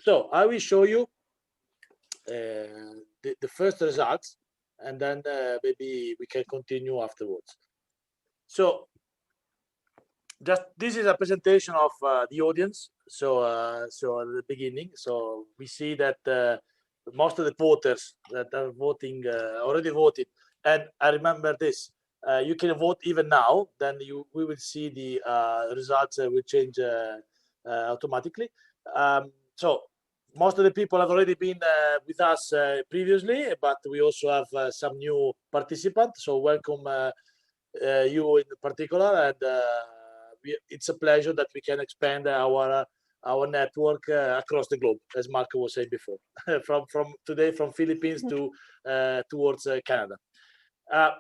So I will show you the first results, and then maybe we can continue afterwards. So just this is a presentation of the audience. So so at the beginning, so we see that most of the voters that are voting already voted, and I remember this. You can vote even now. Then we will see the results will change automatically. So most of the people have already been with us previously, but we also have some new participants. So welcome you in particular, and it's a pleasure that we can expand our network across the globe, as Marco was saying before, from today from Philippines to towards Canada.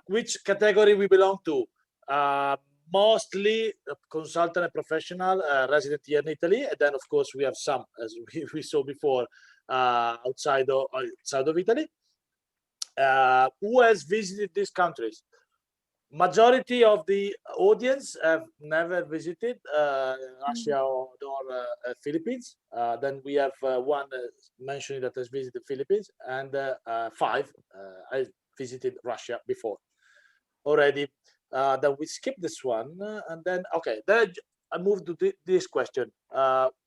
Which category we belong to? Mostly consultant and professional resident here in Italy, and then of course we have some, as we saw before, outside of Italy. Who has visited these countries? Majority of the audience have never visited Russia or Philippines. Then we have one mentioning that has visited Philippines, and 5 I visited Russia before already. Then we skip this one, and then okay, then I move to this question.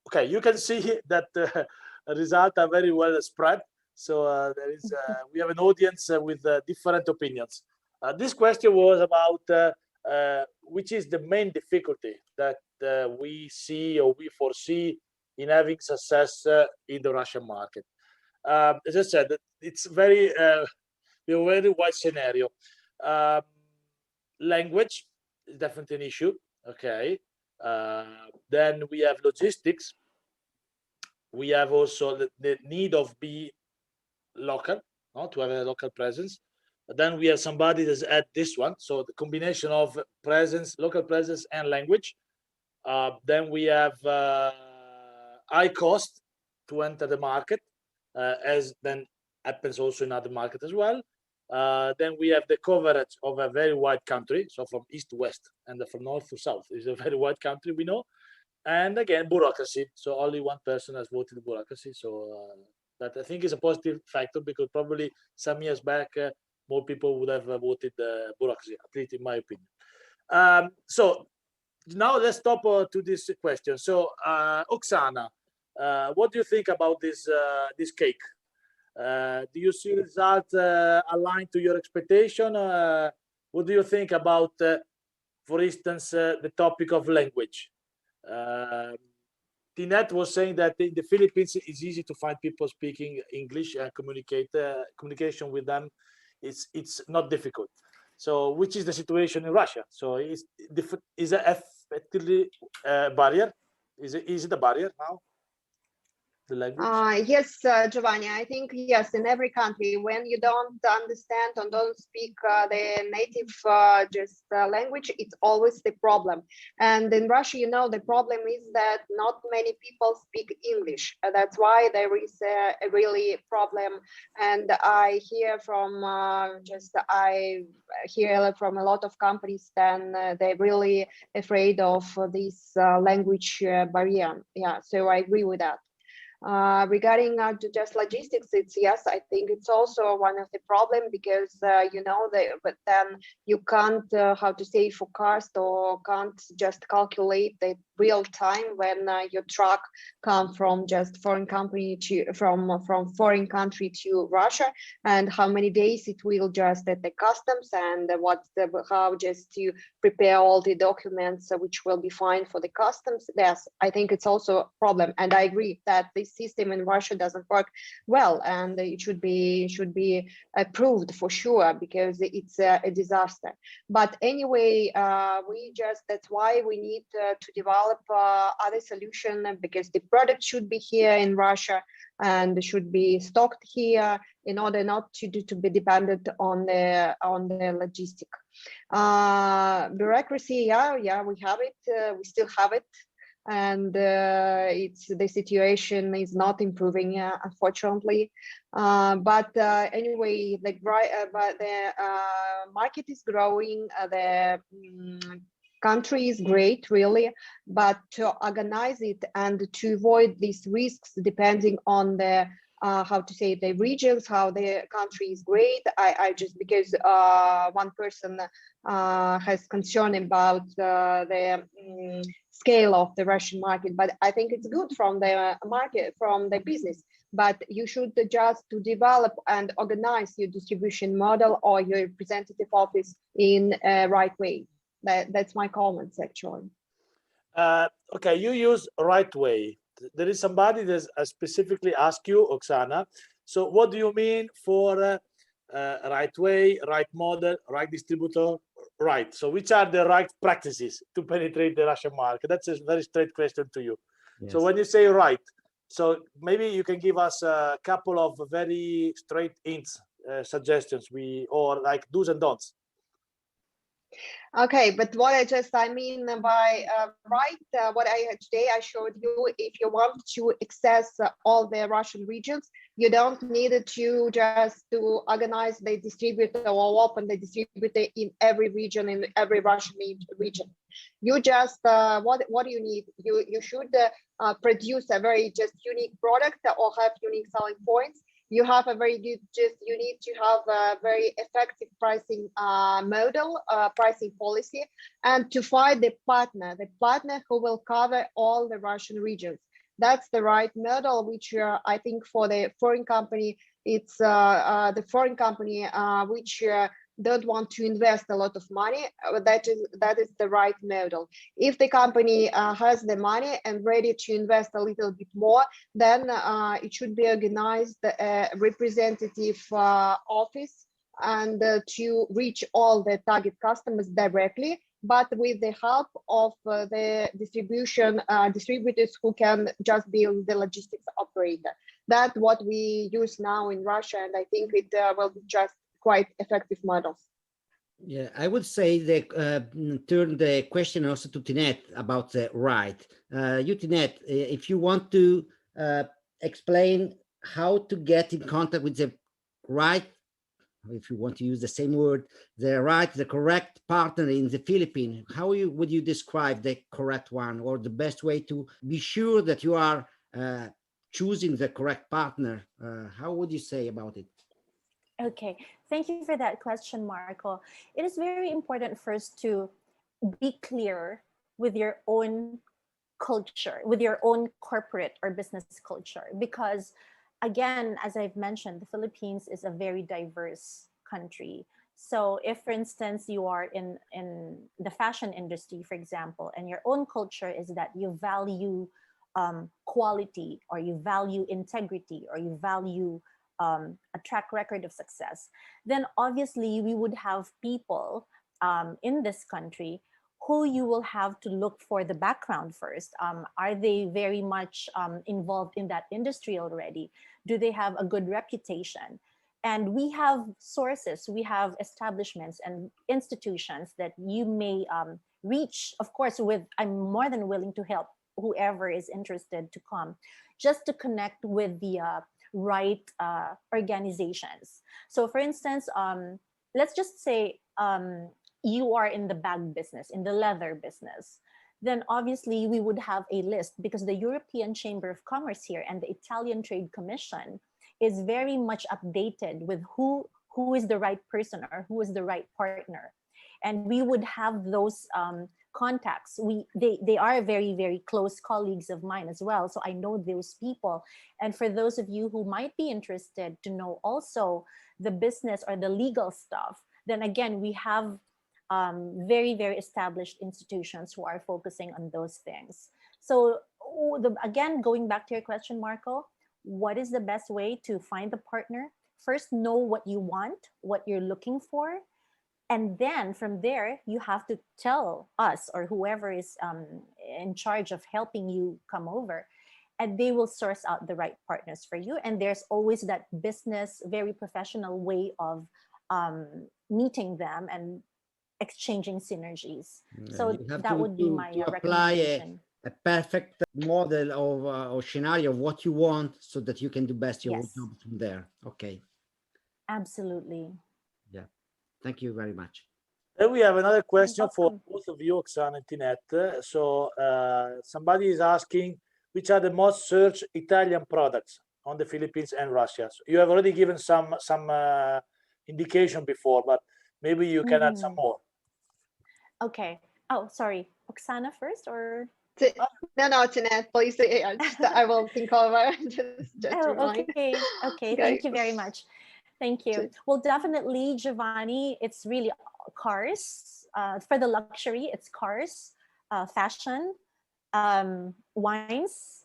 Okay, you can see that the results are very well spread. So there is we have an audience with different opinions. This question was about which is the main difficulty that we see or we foresee in having success in the Russian market. As I said, it's very a very wide scenario. Language is definitely an issue. Okay. Then we have logistics. We have also the need of be local, to have a local presence. Then we have somebody that's at this one. So the combination of presence, local presence, and language. Then we have high cost to enter the market, as then happens also in other markets as well. Then we have the coverage of a very wide country, so from east to west and from north to south is a very wide country, we know. And again, bureaucracy. So only one person has voted bureaucracy. So that I think is a positive factor, because probably some years back more people would have voted bureaucracy, at least in my opinion. So now let's stop to this question. So Oksana, what do you think about this cake? Do you see results aligned to your expectation? What do you think about, for instance, the topic of language? Tinette was saying that in the Philippines it's easy to find people speaking English and communication with them. It's not difficult. So which is the situation in Russia? So is it effectively a barrier? Is it a barrier now? The language? Yes, Giovanni, I think yes, in every country, when you don't understand and don't speak the native language, it's always the problem. And in Russia, you know, the problem is that not many people speak English. That's why there is a really problem. And I hear from from a lot of companies, then they're really afraid of this language barrier. Yeah, so I agree with that. Regarding just logistics, it's yes, I think it's also one of the problem, because you know, but then you can't how to say forecast, or can't just calculate the real time when your truck come from just foreign company to from foreign country to Russia, and how many days it will just at the customs, and how just to prepare all the documents which will be fine for the customs. Yes, I think it's also a problem, and I agree that this system in Russia doesn't work well, and it should be approved for sure, because it's a disaster. But anyway, that's why we need to develop other solution, because the product should be here in Russia and should be stocked here in order not to be dependent on the logistic. Bureaucracy, yeah, we have it, we still have it. And the situation is not improving, unfortunately. But anyway, but the market is growing. The country is great, really, but to organize it and to avoid these risks depending on the how to say the regions, how the country is great. I just because one person has concern about the scale of the Russian market, but I think it's good from the market, from the business. But you should just to develop and organize your distribution model or your representative office in a right way. That's my comments actually. Okay, you use right way. There is somebody that specifically asked you, Oksana. So what do you mean for right way, right model, right distributor, right? So which are the right practices to penetrate the Russian market? That's a very straight question to you. Yes. So when you say right, so maybe you can give us a couple of very straight hints, suggestions, or like do's and don'ts. Okay, but what I mean by right, what today I showed you, if you want to access all the Russian regions, you don't need to just to organize the distributor or open the distributor in every region, in every Russian region. You just, what do you need? You should produce a very just unique product or have unique selling points. You have a very good, you need to have a very effective pricing model, pricing policy, and to find the partner who will cover all the Russian regions. That's the right model, which I think for the foreign company, it's the foreign company which don't want to invest a lot of money. That is the right model. If the company has the money and ready to invest a little bit more, then it should be organized a representative office and to reach all the target customers directly, but with the help of the distributors who can just be the logistics operator. That's what we use now in Russia, and I think it will be just quite effective models. Yeah, I would say that turn the question also to Tinette about the right. You, Tinette, if you want to explain how to get in contact with the right, if you want to use the same word, the correct partner in the Philippines, how would you describe the correct one, or the best way to be sure that you are choosing the correct partner? How would you say about it? Okay, thank you for that question, Marco. It is very important first to be clear with your own culture, with your own corporate or business culture, because again, as I've mentioned, the Philippines is a very diverse country. So if, for instance, you are in the fashion industry, for example, and your own culture is that you value quality, or you value integrity, or you value a track record of success, then obviously we would have people in this country who you will have to look for the background first. Are they very much involved in that industry already? Do they have a good reputation? And we have sources, we have establishments and institutions that you may reach. Of course, I'm more than willing to help whoever is interested to come, just to connect with the right organizations. So for instance, let's just say you are in the bag business, in the leather business, then obviously we would have a list, because the European Chamber of Commerce here and the Italian Trade Commission is very much updated with who is the right person or who is the right partner. And we would have those contacts. They are very, very close colleagues of mine as well. So I know those people. And for those of you who might be interested to know also the business or the legal stuff, then again, we have very, very established institutions who are focusing on those things. So again, going back to your question, Marco, what is the best way to find the partner? First, know what you want, what you're looking for. And then from there, you have to tell us or whoever is in charge of helping you come over, and they will source out the right partners for you. And there's always that business, very professional way of meeting them and exchanging synergies. So that would be my recommendation. A perfect model of or scenario of what you want, so that you can do best your job from there. Okay. Absolutely. Yeah. Thank you very much. Then we have another question for welcome. both of you, Oksana and Tinette. So somebody is asking, which are the most searched Italian products on the Philippines and Russia? So you have already given some indication before, but maybe you can add some more. Okay. Oh, sorry. Oksana first, or? No, Tinette, please. I will think over. just Oh, remind. okay. Okay. Thank you very much. Thank you. Well, definitely, Giovanni, it's really cars. For the luxury, it's cars, fashion, wines,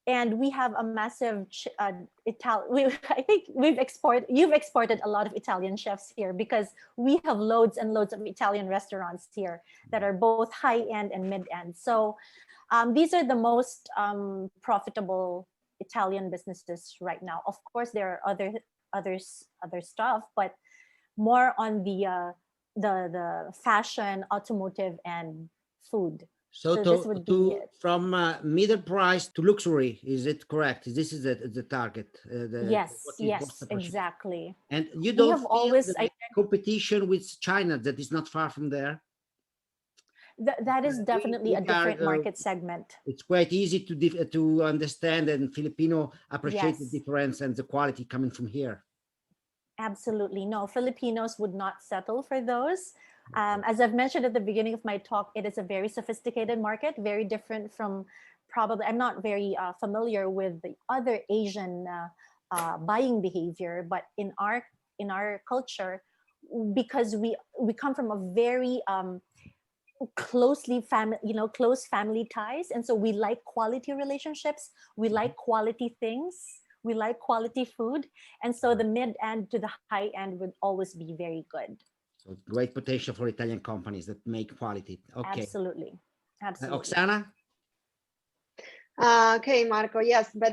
and we have a massive I think you've exported a lot of Italian chefs here, because we have loads and loads of Italian restaurants here that are both high end and mid end. So these are the most profitable Italian businesses right now. Of course, there are other stuff, but more on the fashion, automotive, and food. So, this would be it. From middle price to luxury, is it correct? This is the target. Yes, exactly. And you We don't have feel always the competition with China that is not far from there? That is definitely a different market segment. It's quite easy to understand, and Filipino appreciate the Yes. difference and the quality coming from here. Absolutely. No, Filipinos would not settle for those. As I've mentioned at the beginning of my talk, it is a very sophisticated market, very different from probably, I'm not very familiar with the other Asian buying behavior, but in our culture, because we come from a very close family ties, and so we like quality relationships, we like quality things, we like quality food, and so the mid end to the high end would always be very good. So great potential for Italian companies that make quality. Okay. Absolutely. Oksana? Okay, Marco, yes, but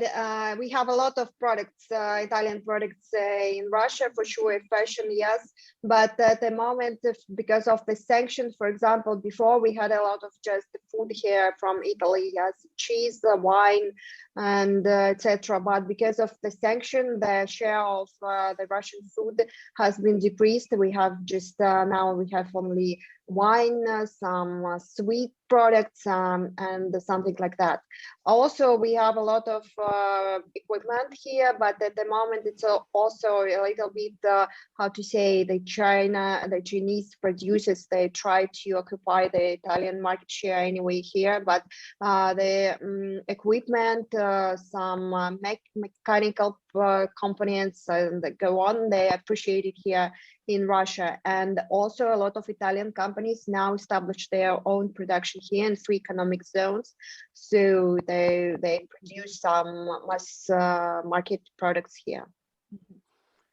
we have a lot of products, Italian products in Russia, for sure, fashion, yes, but at the moment, because of the sanctions, for example, before we had a lot of just food here from Italy, yes, cheese, wine, and etc. But because of the sanction, the share of the Russian food has been decreased. We have just now we have only wine, some sweet products, and something like that. Also, we have a lot of equipment here, but at the moment it's also a little bit, how to say, the Chinese producers, they try to occupy the Italian market share anyway here, but the equipment, some mechanical components and go on, they appreciate it here in Russia. And also a lot of Italian companies now establish their own production here in free economic zones. So they produce some mass market products here.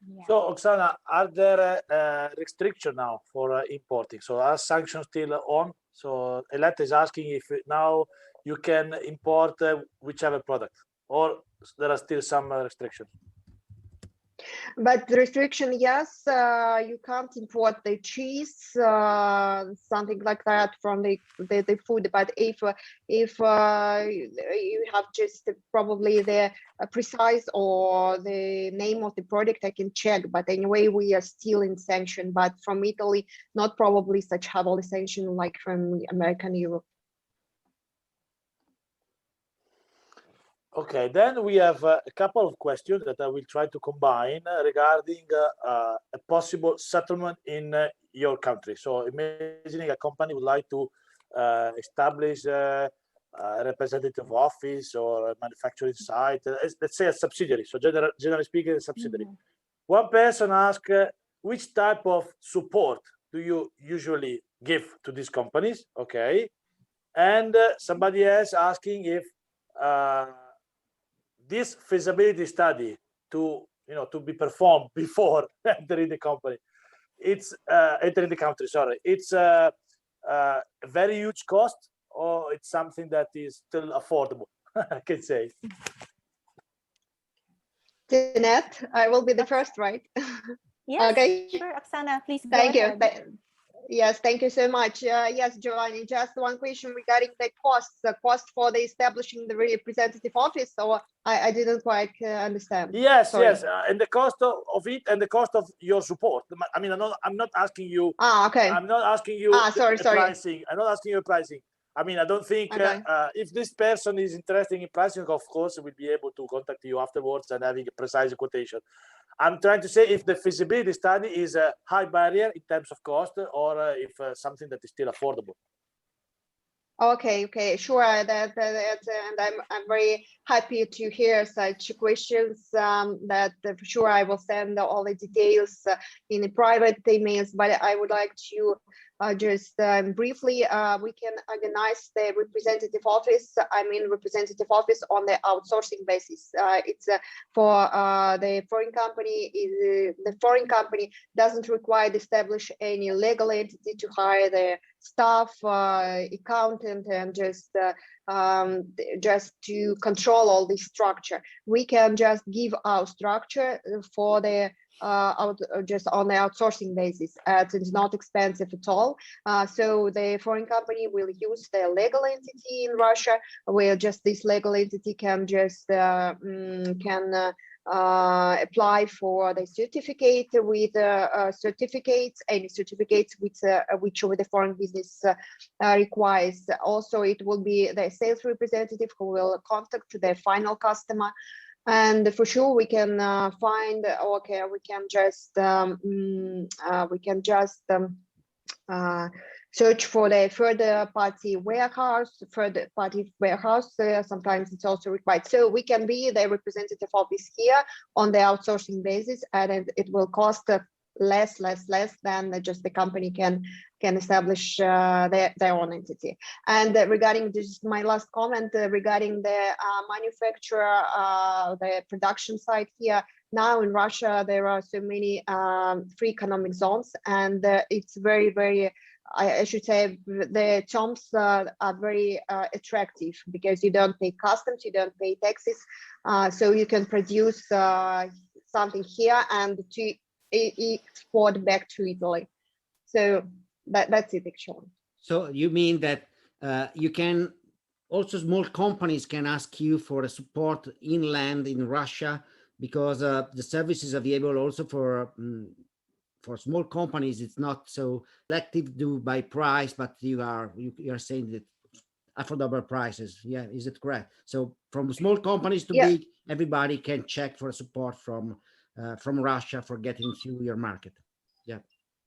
Yeah. So Oksana, are there restrictions now for importing? So are sanctions still on? So Eletta is asking if now you can import whichever product, or there are still some restrictions? But the restriction, yes, you can't import the cheese, something like that from the food. But if you have just probably the precise or the name of the product, I can check. But anyway, we are still in sanction. But from Italy, not probably such heavy sanction like from America and Europe. Okay, then we have a couple of questions that I will try to combine regarding a possible settlement in your country. So imagining a company would like to establish a representative office or a manufacturing site, let's say a subsidiary. So generally speaking, a subsidiary. Mm-hmm. One person asks, which type of support do you usually give to these companies? Okay. And somebody else asking if this feasibility study to be performed before entering the company, it's entering the country. Sorry, it's a very huge cost, or it's something that is still affordable. I can say. Tinette, I will be the first, right? Yes. Okay. Sure, Oksana, please go Thank ahead. you. Yes, thank you so much. Yes, Giovanni, just one question regarding the costs, the cost for the establishing the representative office, or I didn't quite understand. Yes, Sorry. yes, and the cost of it and the cost of your support. I mean, I'm not asking you. Okay. I'm not asking you sorry. pricing. I'm not asking you pricing. I mean, I don't think Okay. if this person is interested in pricing, of course, we'll be able to contact you afterwards and having a precise quotation. I'm trying to say if the feasibility study is a high barrier in terms of cost, or if something that is still affordable. Okay, sure. That's and I'm very happy to hear such questions. That for sure I will send all the details in the private emails. But I would like to just briefly, we can organize the representative office. I mean, representative office on the outsourcing basis. It's for the foreign company. The foreign company doesn't require to establish any legal entity to hire the staff, accountant, and just to control all this structure. We can just give our structure for the just on the outsourcing basis. It's not expensive at all. So the foreign company will use the legal entity in Russia, where just this legal entity can just apply for the certificate with certificates, any certificates which the foreign business requires. Also, it will be the sales representative who will contact the final customer. And for sure, we can find, okay, we can just search for the third party warehouse. Sometimes it's also required. So we can be the representative office here on the outsourcing basis, and it will cost less than just the company can establish their own entity. And regarding this, my last comment regarding the manufacturer, the production site here. Now in Russia, there are so many free economic zones, and it's very, I should say, the terms are very attractive, because you don't pay customs, you don't pay taxes, so you can produce something here and to export back to Italy. So that's it, actually. So you mean that you can also, small companies can ask you for a support inland in Russia, because the service is available also for small companies. It's not so selective by price, but you are saying that affordable prices. Yeah, is it correct? So from small companies to big, everybody can check for support from Russia for getting to your market. Yeah.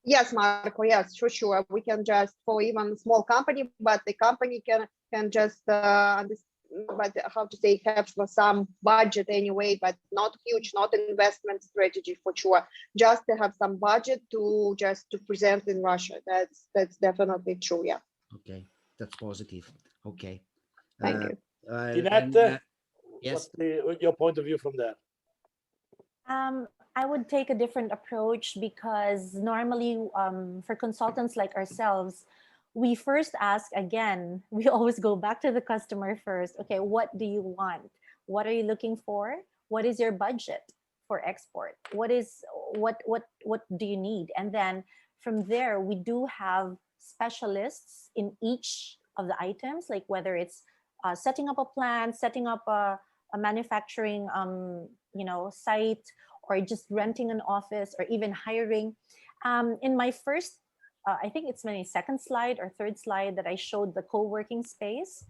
Yes, Marco. Yes, for sure. We can just, for even small company, but the company can just but how to say, have some budget anyway, but not huge, not an investment strategy for sure. Just to have some budget to present in Russia. That's definitely true. Yeah. Okay, that's positive. Okay. Thank you. Tinette, yes. What's your point of view from there? I would take a different approach, because normally for consultants like ourselves, we first ask, again, we always go back to the customer first. Okay, what do you want? What are you looking for? What is your budget for export? What do you need? And then from there, we do have specialists in each of the items, like whether it's setting up a plant, setting up a manufacturing site, or just renting an office, or even hiring. In my first, I think it's my second slide or third slide that I showed the co-working space.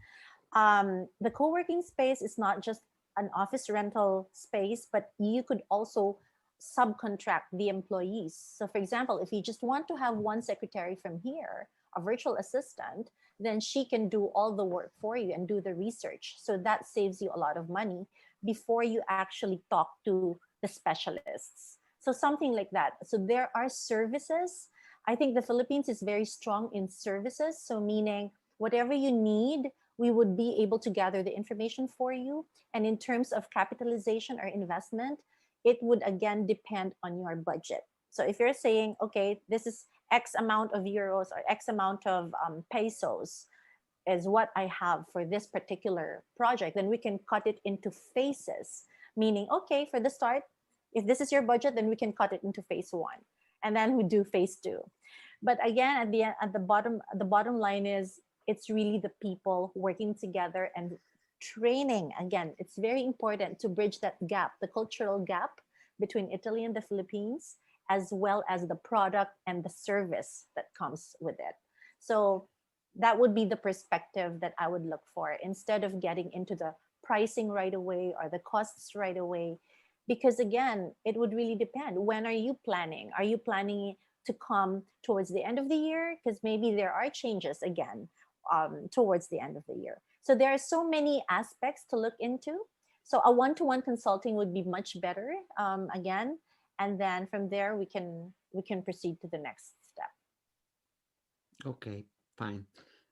The co-working space is not just an office rental space, but you could also subcontract the employees. So for example, if you just want to have one secretary from here, a virtual assistant, then she can do all the work for you and do the research. So that saves you a lot of money before you actually talk to the specialists. So something like that. So there are services. I think the Philippines is very strong in services. So meaning whatever you need, we would be able to gather the information for you. And in terms of capitalization or investment, it would again depend on your budget. So if you're saying, okay, this is X amount of euros or X amount of pesos is what I have for this particular project, then we can cut it into phases. Meaning, okay, for the start, if this is your budget, then we can cut it into phase 1. And then we do phase 2. But again, at the bottom line is it's really the people working together and training. Again, it's very important to bridge that gap, the cultural gap between Italy and the Philippines, as well as the product and the service that comes with it. So that would be the perspective that I would look for, instead of getting into the pricing right away or the costs right away. Because again, it would really depend. When are you planning? Are you planning to come towards the end of the year? Because maybe there are changes again towards the end of the year. So there are so many aspects to look into. So a one-to-one consulting would be much better, again, and then from there we can proceed to the next step. Okay, fine.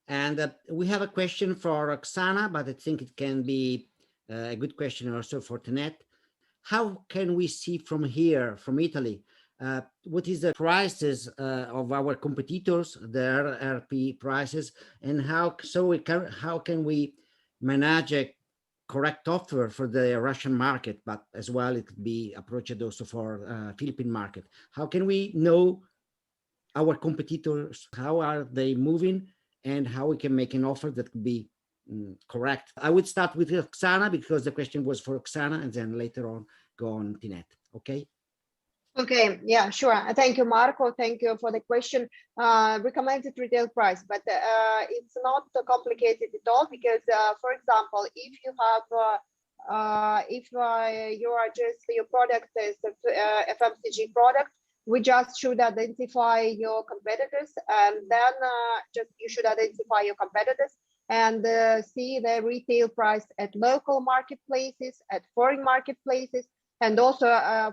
And we have a question for Oksana, but I think it can be a good question also for Tinette. How can we see from here, from Italy, what is the prices of our competitors, their RP prices, and how can we manage a correct offer for the Russian market, but as well it could be approached also for Philippine market? How can we know our competitors, how are they moving, and how we can make an offer that could be correct? I would start with Oksana because the question was for Oksana, and then later on go on Tinette. Okay. Okay, yeah, sure. Thank you, Marco. Thank you for the question. Recommended retail price, but it's not complicated at all, because, for example, if you have, if you are just, your product is a FMCG product, we just should identify your competitors, and then just you should identify your competitors and see the retail price at local marketplaces, at foreign marketplaces, and also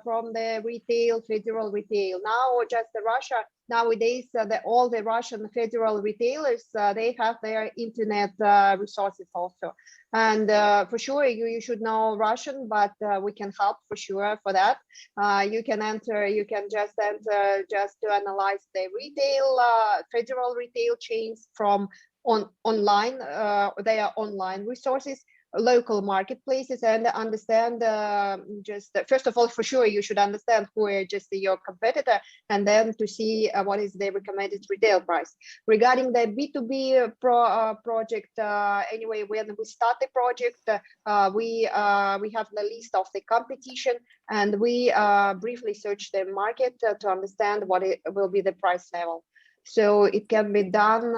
from the retail, federal retail. Now, just Russia, nowadays, all the Russian federal retailers, they have their internet resources also. And for sure, you should know Russian, but we can help for sure for that. You can just enter just to analyze the retail, federal retail chains from online, their online resources, local marketplaces, and understand just first of all, for sure, you should understand who are just your competitor, and then to see what is the recommended retail price. Regarding the B2B project, anyway, when we start the project, we have the list of the competition, and we briefly search the market to understand what it will be the price level. So it can be done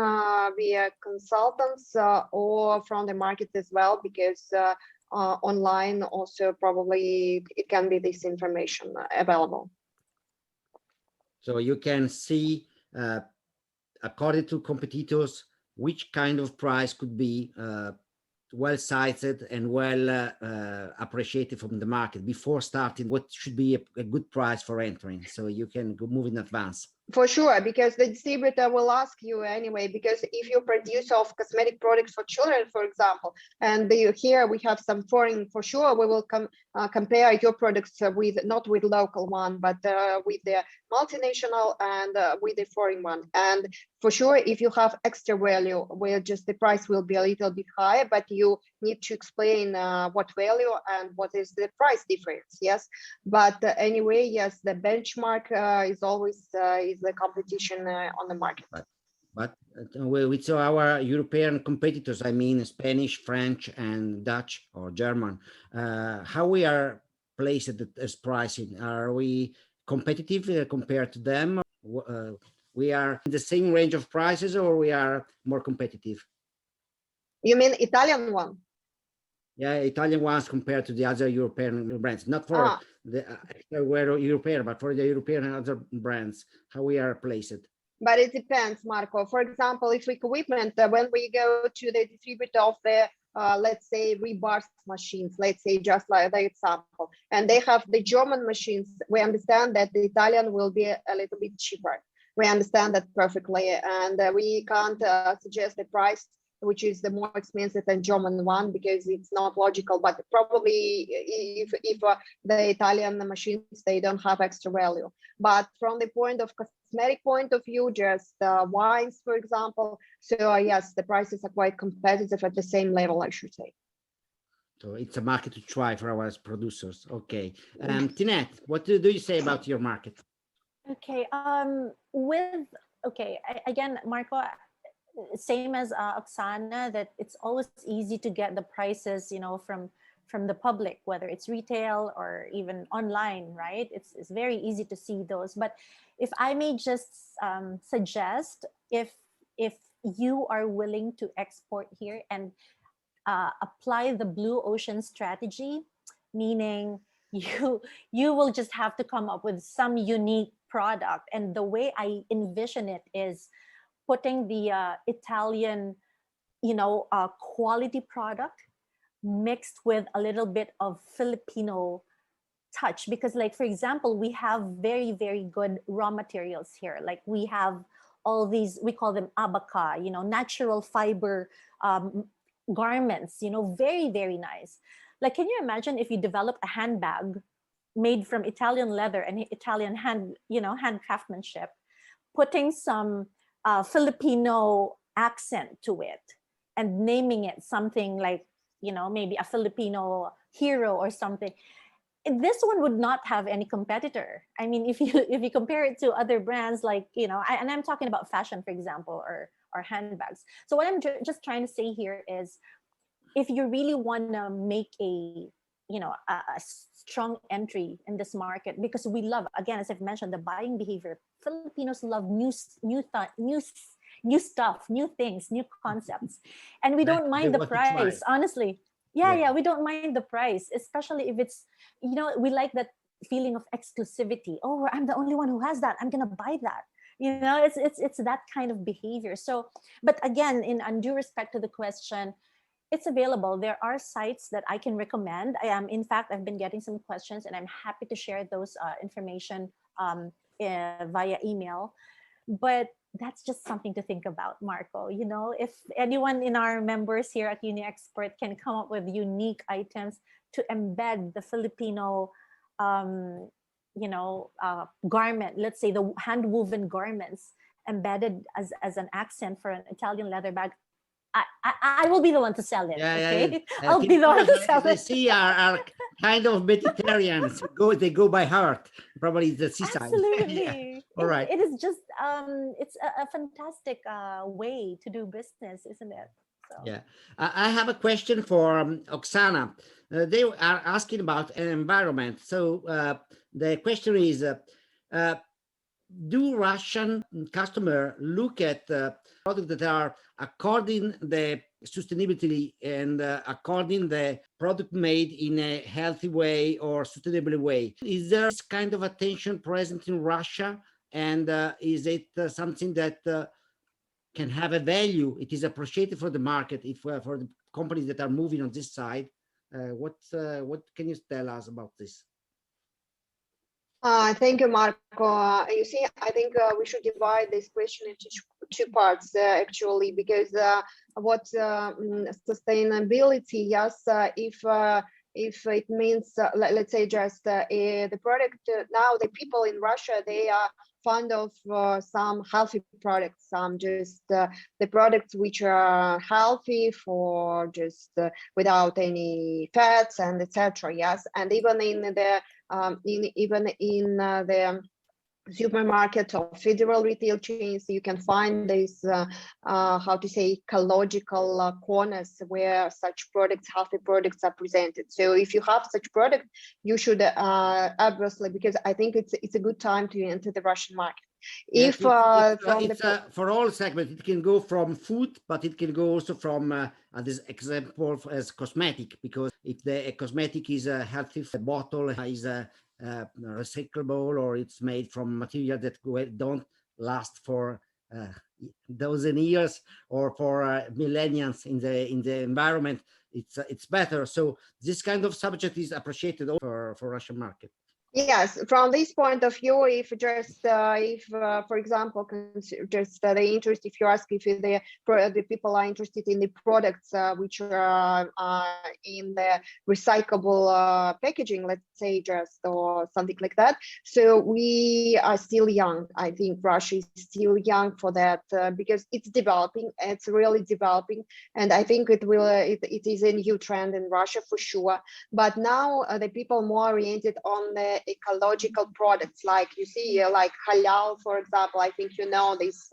via consultants or from the market as well, because online also probably it can be this information available. So you can see, according to competitors, which kind of price could be well cited and well appreciated from the market before starting, what should be a good price for entering, so you can move in advance. For sure, because the distributor will ask you anyway, because if you produce of cosmetic products for children, for example, and here we have some foreign, for sure, we will compare your products with, not with local one, but with the multinational and with the foreign one. And for sure, if you have extra value, where just the price will be a little bit higher, but you need to explain what value and what is the price difference. Yes, but anyway, yes, the benchmark is always is the competition on the market. But with our European competitors, I mean Spanish, French, and Dutch or German, how we are placed as pricing? Are we competitive compared to them? We are in the same range of prices, or we are more competitive? You mean Italian one? Yeah, Italian ones compared to the other European brands, not for the European, but for the European and other brands, how we are placed. But it depends, Marco. For example, if equipment, when we go to the distributor of the, let's say, rebars machines, let's say, just like the example, and they have the German machines, we understand that the Italian will be a little bit cheaper. We understand that perfectly, and we can't suggest the price which is the more expensive than German one, because it's not logical. But probably if the Italian machines, they don't have extra value. But from the point of cosmetic point of view, just wines, for example, so yes, the prices are quite competitive at the same level, I should say. So it's a market to try for our producers. Okay. Tinette, what do you say about your market? Okay. With Okay, again, Marco, same as Oksana, that it's always easy to get the prices, from the public, whether it's retail or even online, right? It's very easy to see those. But if I may just suggest, if you are willing to export here and apply the blue ocean strategy, meaning you will just have to come up with some unique product. And the way I envision it is putting the Italian, quality product mixed with a little bit of Filipino touch. Because, like, for example, we have very, very good raw materials here. Like, we have all these, we call them abaca, natural fiber garments, very, very nice. Like, can you imagine if you develop a handbag made from Italian leather and Italian hand craftsmanship, putting some Filipino accent to it and naming it something like, maybe a Filipino hero or something. This one would not have any competitor. I mean, if you compare it to other brands, like, and I'm talking about fashion, for example, or handbags. So what I'm just trying to say here is, if you really want to make a strong entry in this market, because we love, again, as I've mentioned, the buying behavior. Filipinos love new stuff, new things, new concepts, and we don't mind the price, honestly. Yeah, we don't mind the price, especially if it's, we like that feeling of exclusivity. Oh, I'm the only one who has that, I'm gonna buy that. It's that kind of behavior. So, but again, in undue respect to the question, it's available. There are sites that I can recommend. In fact, I've been getting some questions, and I'm happy to share those information via email. But that's just something to think about, Marco. If anyone in our members here at Uniexport can come up with unique items to embed the Filipino, garment, let's say the hand-woven garments embedded as an accent for an Italian leather bag, I will be the one to sell it. Okay, I'll be the one to sell it. The sea are kind of Mediterraneans. They go by heart. Probably the seaside. Absolutely. All right. It is just it's a fantastic way to do business, isn't it? So. Yeah, I have a question for Oksana. They are asking about an environment. So the question is, do Russian customers look at products that are according the sustainability and according the product made in a healthy way or sustainable way? Is there this kind of attention present in Russia? And is it something that can have a value? It is appreciated for the market, if for the companies that are moving on this side. What can you tell us about this? Thank you, Marco. You see, I think we should divide this question into two parts, actually, because what sustainability, yes, if it means, let's say, just the product, now the people in Russia, they are fond of some healthy products, some just the products which are healthy for just without any fats and etc. Yes, and even in the the supermarket or federal retail chains, you can find these how to say ecological corners where such products, healthy products, are presented. So if you have such product, you should obviously, because I think it's a good time to enter the Russian market. If for all segments, it can go from food, but it can go also from this example as cosmetic, because if the cosmetic is a healthy bottle, is a recyclable, or it's made from material that don't last for dozen years or for millenniums in the environment, it's better. So this kind of subject is appreciated for Russian market. Yes, from this point of view, if just for example, just the interest, if you ask if the people are interested in the products which are in the recyclable packaging, let's say, just or something like that. So we are still young. I think Russia is still young for that because it's developing. It's really developing, and I think it will. It is a new trend in Russia for sure. But now the people more oriented on the ecological products, like you see, like halal, for example. I think you know this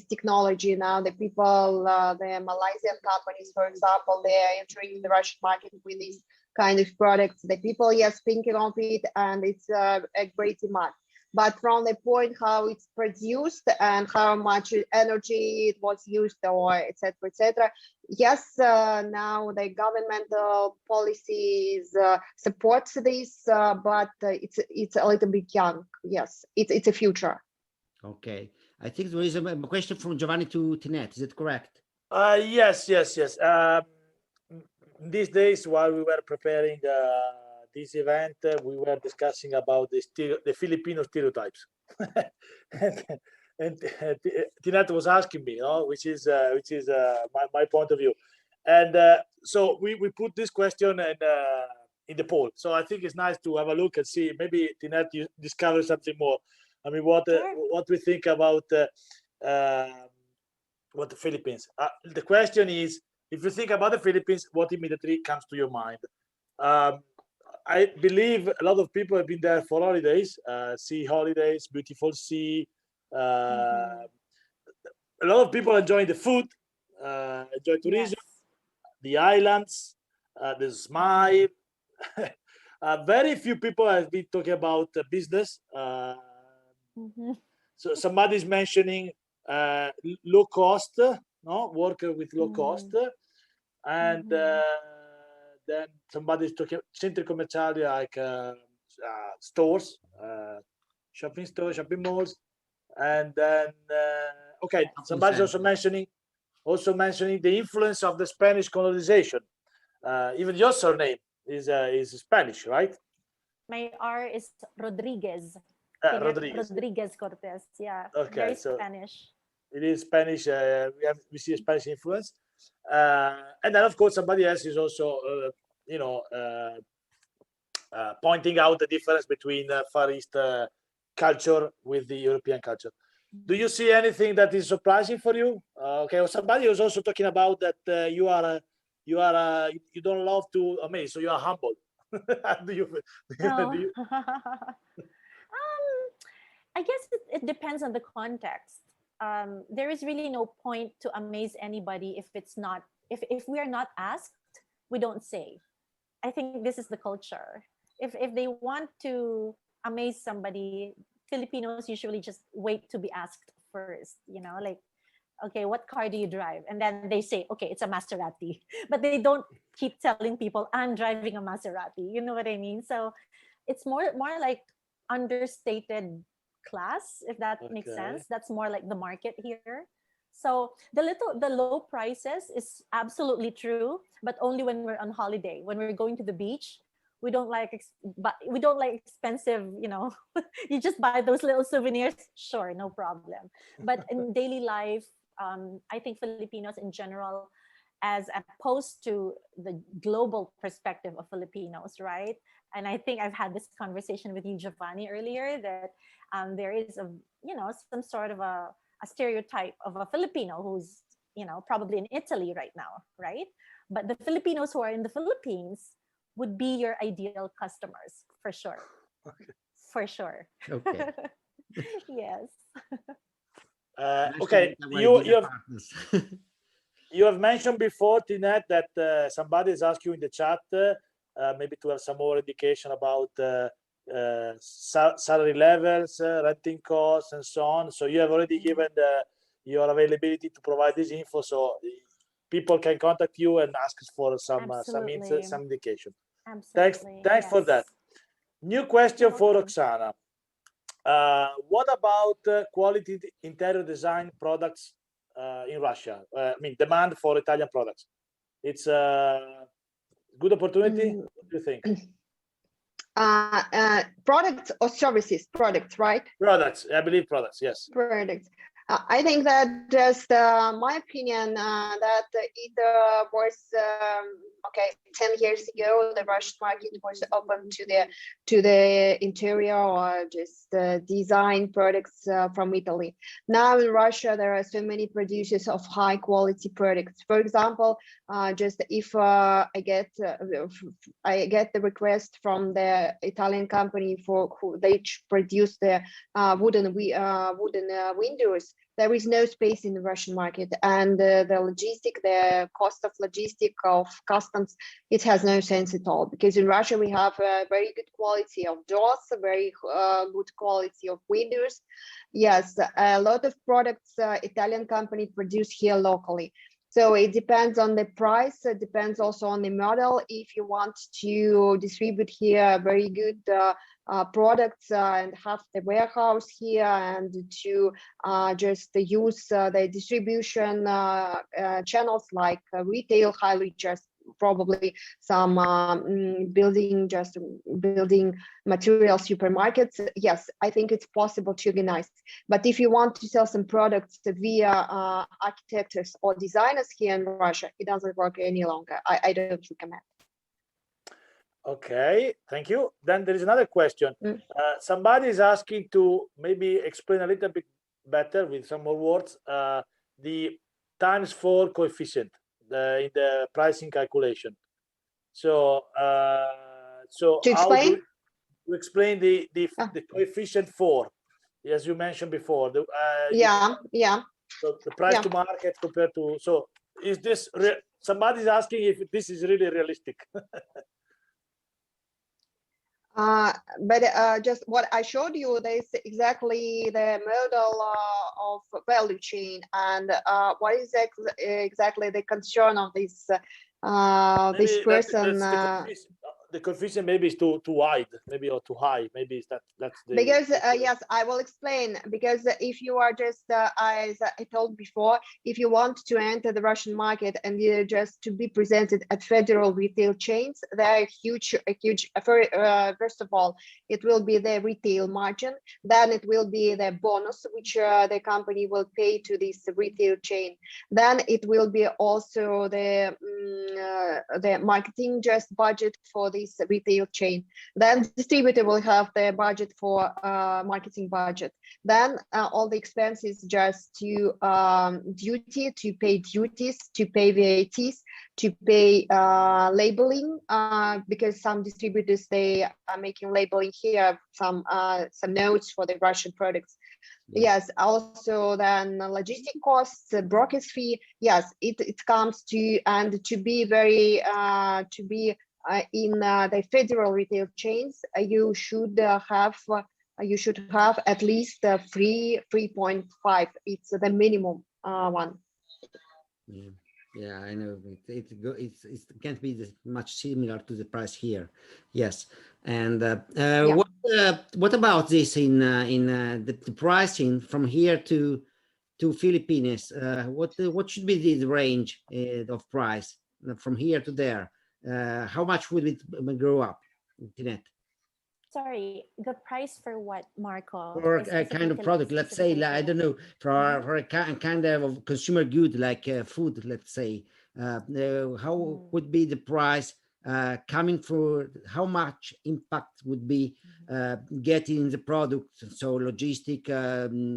technology now. The people, the Malaysian companies, for example, they are entering the Russian market with these kind of products. The people, yes, thinking of it, and it's a great demand. But from the point how it's produced and how much energy it was used, or etc., yes, now the governmental policies supports this, but it's a little bit young. Yes, it's a future. Okay, I think there is a question from Giovanni to Tinette. Is it correct? Yes. These days, while we were preparing this event, we were discussing about the Filipino stereotypes, and Tinette was asking me, which is my point of view, and so we put this question in the poll. So I think it's nice to have a look and see. Maybe Tinette, you discover something more. I mean, what we think about what the Philippines. The question is, if you think about the Philippines, what immediately comes to your mind? I believe a lot of people have been there for holidays, sea holidays, beautiful sea. A lot of people enjoying the food, enjoy tourism, the islands, the smile. Very few people have been talking about business. So somebody's mentioning low cost, worker with low cost, and then somebody's talking centri commerciali, like stores, shopping stores, shopping malls, and then okay, somebody's also mentioning the influence of the Spanish colonization. Even your surname is Spanish, right? My R is Rodriguez. Rodriguez Cortes. Yeah. Okay, very so Spanish. It is Spanish. We see a Spanish influence, and then of course somebody else is also, pointing out the difference between Far East culture with the European culture. Do you see anything that is surprising for you? Okay, well, somebody was also talking about that you don't love to amaze, so you are humble. I guess it depends on the context. There is really no point to amaze anybody if it's not, if we are not asked, we don't say. I think this is the culture. If they want to amaze somebody, Filipinos usually just wait to be asked first, like, okay, what car do you drive? And then they say, okay, it's a Maserati. But they don't keep telling people, I'm driving a Maserati. You know what I mean? So it's more like understated class, if that makes sense. That's more like the market here. So the low prices is absolutely true, but only when we're on holiday. When we're going to the beach, we don't like expensive, you just buy those little souvenirs, sure, no problem. But in daily life, I think Filipinos in general, as opposed to the global perspective of Filipinos, right? And I think I've had this conversation with you, Giovanni, earlier, that there is some sort of a stereotype of a Filipino who's, probably in Italy right now, right? But the Filipinos who are in the Philippines would be your ideal customers, for sure. Okay. For sure. Okay. Yes. Okay, you have mentioned before, Tinette, that somebody has asked you in the chat, maybe to have some more indication about salary levels, renting costs, and so on. So you have already given your availability to provide this info, so people can contact you and ask for some indication. Absolutely. Thanks for that. New question for Oksana. What about quality interior design products in Russia? I mean, demand for Italian products. It's a good opportunity. What do you think? Products or services? Products, right? Products. I believe products. Yes. Products. I think that just my opinion that it was Okay, 10 years ago, the Russian market was open to the interior or just design products from Italy. Now in Russia, there are so many producers of high quality products. For example, just if I get the request from the Italian company for who they produce the wooden windows, there is no space in the Russian market, and the cost of logistic of customs, it has no sense at all, because in Russia we have a very good quality of doors, a very good quality of windows. Yes, a lot of products Italian company produce here locally. So it depends on the price. It depends also on the model. If you want to distribute here very good products and have the warehouse here and to just use the distribution channels like retail, highly just probably some building material supermarkets. Yes, I think it's possible to organize. But if you want to sell some products via architects or designers here in Russia, it doesn't work any longer. I don't recommend. Okay, thank you. Then there is another question. Somebody is asking to maybe explain a little bit better with some more words the ×4 coefficient in the pricing calculation. So, To explain? To explain the coefficient 4, as you mentioned before. Yeah. So the price to market compared to. So is this somebody's asking if this is really realistic? But just what I showed you, there's exactly the model of value chain, and what is exactly the concern of this this person. The coefficient maybe is too wide, maybe, or too high. Maybe is that's the. Because yes, I will explain. Because if you are just as I told before, if you want to enter the Russian market and you're just to be presented at federal retail chains, there are huge. First of all, it will be the retail margin. Then it will be the bonus which the company will pay to this retail chain. Then it will be also the marketing just budget for this retail chain. Then distributor will have the budget for marketing budget. Then all the expenses just to duty, to pay duties, to pay VATs, to pay labeling, because some distributors, they are making labeling here, some notes for the Russian products. Yes, also then logistic costs, broker's fee. Yes, it comes to, and to be very in the federal retail chains, you should have at least 3.5. It's the minimum one. Yeah, I know. It can't be much similar to the price here. Yes, and what about this in the pricing from here to Philippines? What should be the range of price from here to there? How much would it grow up, Tinette? Sorry, the price for what, Marco? For a kind of product, let's say, I don't know, for a kind of consumer good like food, let's say, how would be the price coming for, how much impact would be getting the product, so logistic,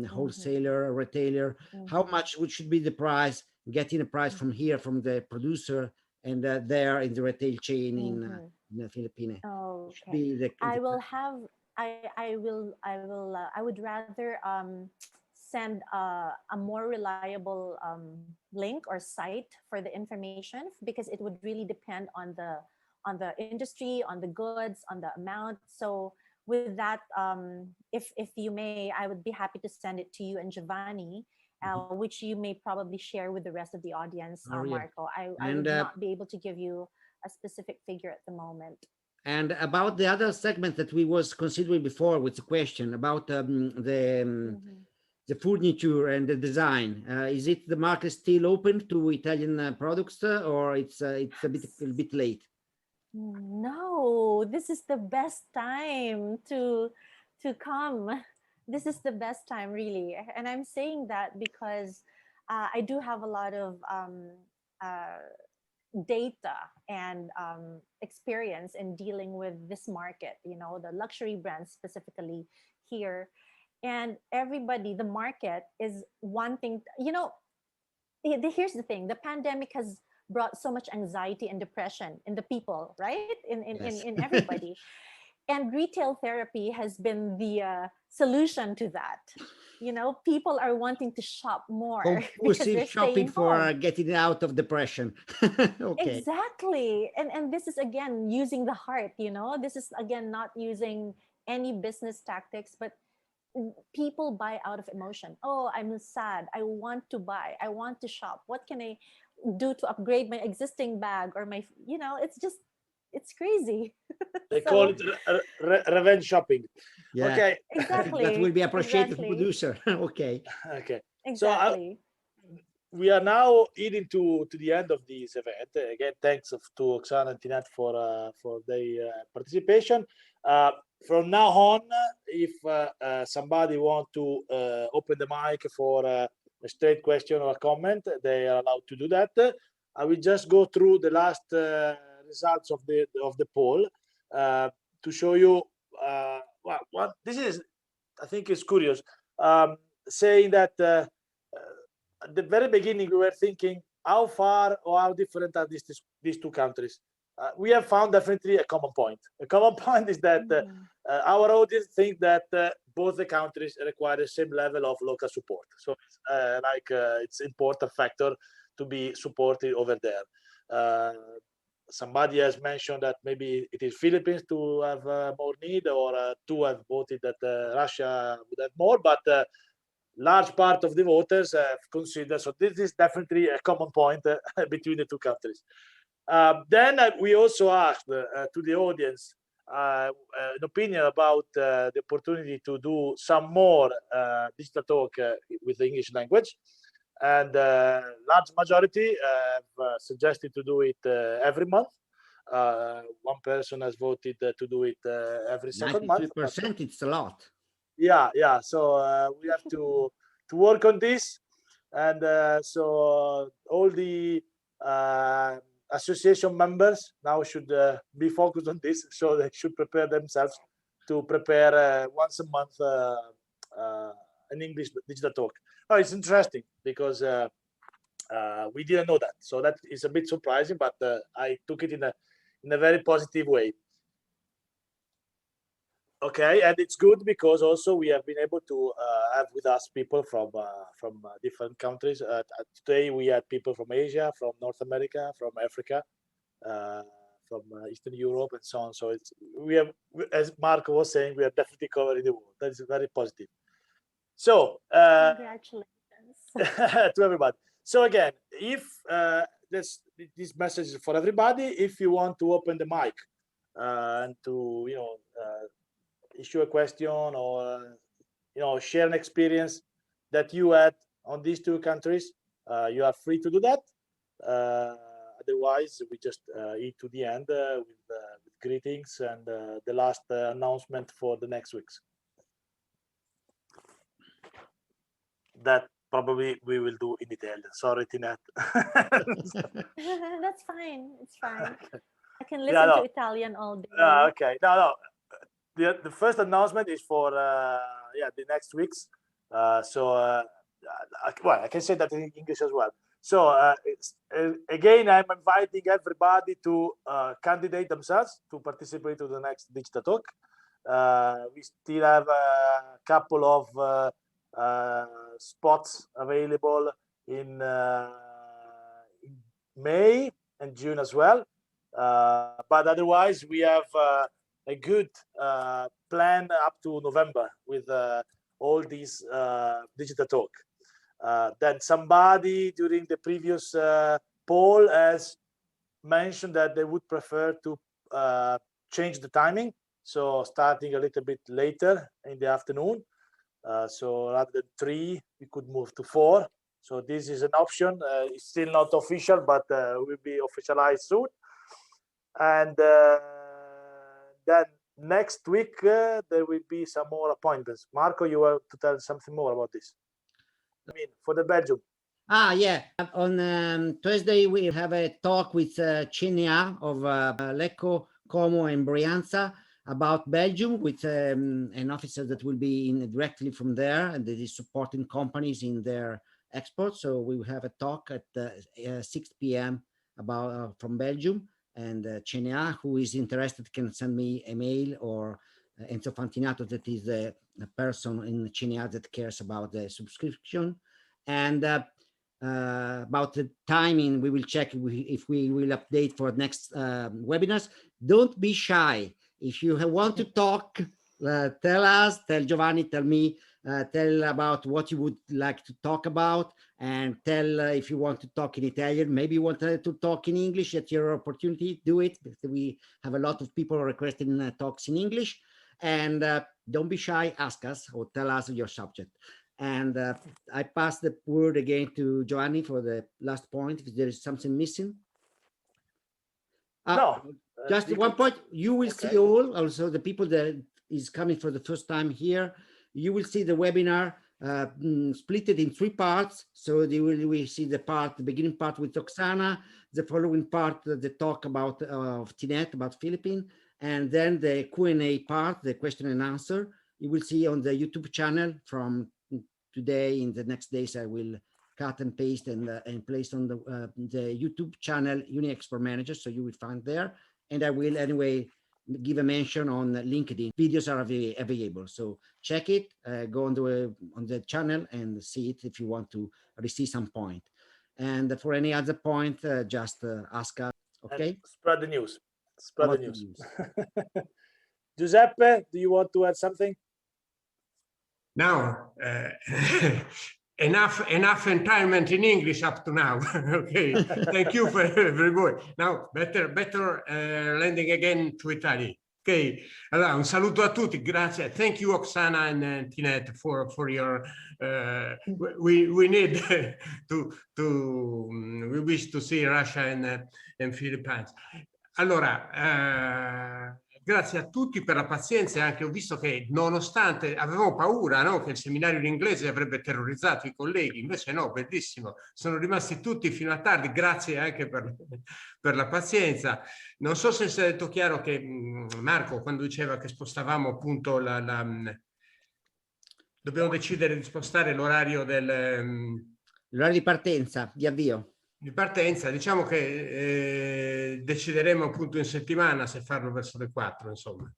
wholesaler, retailer, how much should be the price, getting a price from here, from the producer, and there in the retail chain in the Philippines. Oh, okay. I would rather send a more reliable link or site for the information, because it would really depend on the industry, on the goods, on the amount. So with that, if you may, I would be happy to send it to you and Giovanni, which you may probably share with the rest of the audience, Marco. I would not be able to give you a specific figure at the moment. And about the other segment that we was considering before with the question about the furniture and the design, is it the market still open to Italian products, or it's a bit late? No, this is the best time to come. This is the best time, really. And I'm saying that because I do have a lot of data and experience in dealing with this market, the luxury brands specifically here. And everybody, the market is wanting, here's the thing, the pandemic has brought so much anxiety and depression in the people, right? In everybody. And retail therapy has been the solution to that. People are wanting to shop more because they're shopping staying for home. getting out of depression. Okay. Exactly. And this is again using the heart, this is again not using any business tactics, but people buy out of emotion. Oh, I'm sad, I want to buy, I want to shop, what can I do to upgrade my existing bag or my, it's crazy. They call it revenge shopping. Yeah. Okay. Exactly. That will be appreciated, Exactly. producer. Okay. Okay. Exactly. So we are now heading to the end of this event. Again, thanks to Oksana and Tinette for their participation. From now on, if somebody want to open the mic for a straight question or a comment, they are allowed to do that. I will just go through the last results of the poll to show you what this is. I think is curious, saying that at the very beginning we were thinking how far or how different are these two countries. We have found definitely a common point. A common point is that our audience think that both the countries require the same level of local support. So it's important factor to be supported over there. Somebody has mentioned that maybe it is Philippines to have more need, or two have voted that Russia would have more, but large part of the voters have considered. So this is definitely a common point between the two countries. Then we also asked to the audience an opinion about the opportunity to do some more digital talk with the English language. And large majority have suggested to do it every month. One person has voted to do it every second month. 93%, it's a lot. Yeah. So we have to work on this, and so all the association members now should be focused on this. So they should prepare themselves to prepare once a month an English digital talk. Oh, it's interesting because we didn't know that, so that is a bit surprising, but I took it in a very positive way. Okay, and it's good because also we have been able to have with us people from different countries. Today we had people from Asia, from North America, from Africa, from Eastern Europe, and so on. So we have, as Marco was saying, we are definitely covering the world. That is very positive. So congratulations to everybody. So again, if this message is for everybody, if you want to open the mic and to issue a question or share an experience that you had on these two countries, you are free to do that. Otherwise, we just eat to the end with greetings and the last announcement for the next weeks. That probably we will do in Italian. Sorry, Tinette. That's fine. It's fine. I can listen to Italian all day. Okay. No. The first announcement is for the next weeks. Well, I can say that in English as well. So again, I'm inviting everybody to candidate themselves to participate to the next digital talk. We still have a couple of spots available in May and June as well. But otherwise, we have a good plan up to November with all these digital talk. Then somebody during the previous poll has mentioned that they would prefer to change the timing, so starting a little bit later in the afternoon. So rather than 3, we could move to 4. So this is an option. It's still not official, but will be officialized soon. And then next week there will be some more appointments. Marco, you want to tell something more about this? I mean, for the Belgium. Yeah. On Thursday, we have a talk with Cinea of Lecco, Como, and Brianza about Belgium, with an officer that will be in directly from there and that is supporting companies in their export. So we will have a talk at 6 p.m. about from Belgium. And Cinea, who is interested, can send me a mail, or Enzo Fantinato, that is the person in Cinea that cares about the subscription. And about the timing, we will check if we will update for next webinars. Don't be shy. If you want to talk, tell us, tell Giovanni, tell me, tell about what you would like to talk about, and tell if you want to talk in Italian. Maybe you want to talk in English. At your opportunity, do it. We have a lot of people requesting talks in English. And don't be shy, ask us or tell us your subject. And I pass the word again to Giovanni for the last point, if there is something missing. No. Just one point, you will see all, also the people that is coming for the first time here, you will see the webinar split it in 3 parts. So we see the beginning part with Oksana, the following part, the talk about of Tinette, about Filippine, and then the Q&A part, the question and answer. You will see on the YouTube channel from today. In the next days, I will cut and paste and place on the YouTube channel Uniexportmanager, so you will find there. And I will anyway give a mention on LinkedIn. Videos are available, so check it. Go on the channel and see it if you want to receive some point. And for any other point, just ask us. Okay. And spread the news. Spread the news. Giuseppe, do you want to add something? Now, enough entertainment in English up to now. Okay, thank you for everybody. Now, better landing again to Italy. Ok, allora un saluto a tutti, grazie. Thank you, Oksana and Tinette, for your. We need we wish to see Russia and Philippines. Allora. Grazie a tutti per la pazienza, e anche ho visto che nonostante avevamo paura, no, che il seminario in inglese avrebbe terrorizzato i colleghi, invece no, bellissimo, sono rimasti tutti fino a tardi, grazie anche per la pazienza. Non so se si è detto chiaro che Marco, quando diceva che spostavamo appunto dobbiamo decidere di spostare l'orario l'orario di partenza, di avvio. Di partenza, diciamo che decideremo appunto in settimana se farlo verso le 4, insomma.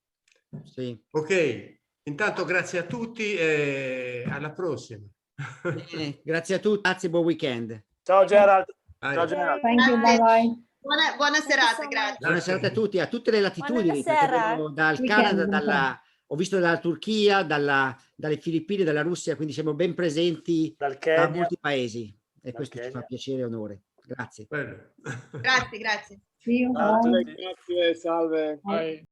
Sì. Ok, intanto grazie a tutti e alla prossima. Grazie a tutti, grazie, buon weekend. Ciao Gerald. Bye. Ciao Gerald. Thank you, bye bye. Buona serata, so grazie. Buona serata a tutti, a tutte le latitudini, Buonasera. dal Canada, ho visto dalla Turchia, dalle Filippine, dalla Russia, quindi siamo ben presenti da molti paesi e questo ci fa piacere e onore. Grazie. Bello. Grazie. See you. Ciao a Bye. tutti. Grazie, salve. Bye.